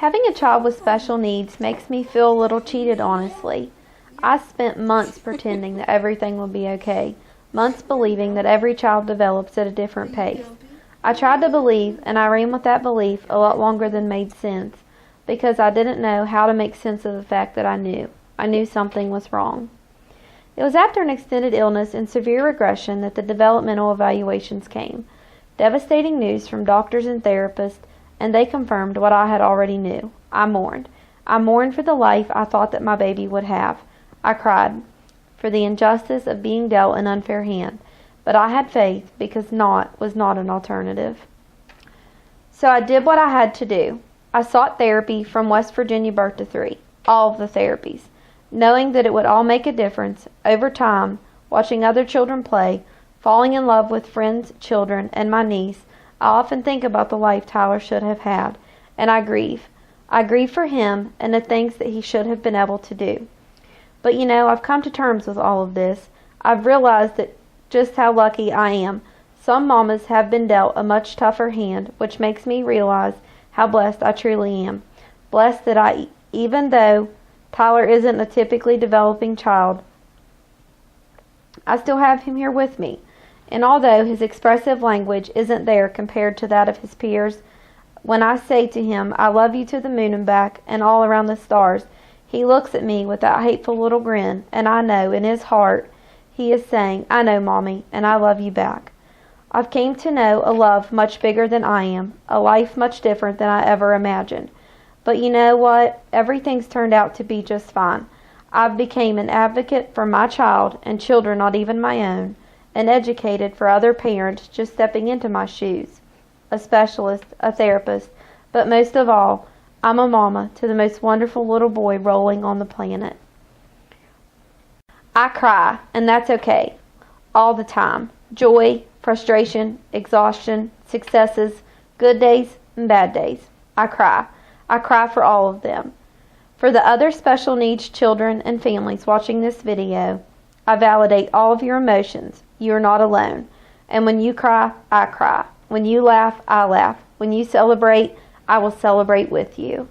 Having a child with special needs makes me feel a little cheated, honestly. I spent months pretending that everything would be okay, months believing that every child develops at a different pace. I tried to believe, and I ran with that belief a lot longer than made sense, because I didn't know how to make sense of the fact that I knew. I knew something was wrong. It was after an extended illness and severe regression that the developmental evaluations came. Devastating news from doctors and therapists, and they confirmed what I had already knew. I mourned. I mourned for the life I thought that my baby would have. I cried for the injustice of being dealt an unfair hand, but I had faith because not was not an alternative. So I did what I had to do. I sought therapy from West Virginia Birth to 3, all of the therapies, knowing that it would all make a difference. Over time, watching other children play, falling in love with friends' children, and my niece, I often think about the life Tyler should have had, and I grieve. I grieve for him and the things that he should have been able to do. But I've come to terms with all of this. I've realized that just how lucky I am. Some mamas have been dealt a much tougher hand, which makes me realize how blessed I truly am. Blessed that even though Tyler isn't a typically developing child, I still have him here with me. And although his expressive language isn't there compared to that of his peers, when I say to him, "I love you to the moon and back and all around the stars," he looks at me with that hateful little grin, and I know in his heart he is saying, "I know, Mommy, and I love you back." I've came to know a love much bigger than I am, a life much different than I ever imagined. But you know what? Everything's turned out to be just fine. I've become an advocate for my child and children not even my own, an educated for other parents just stepping into my shoes, a specialist, a therapist, but most of all, I'm a mama to the most wonderful little boy rolling on the planet. I cry, and that's okay, all the time. Joy, frustration, exhaustion, successes, good days and bad days. I cry. I cry for all of them. For the other special needs children and families watching this video, I validate all of your emotions. You are not alone. And when you cry, I cry. When you laugh, I laugh. When you celebrate, I will celebrate with you.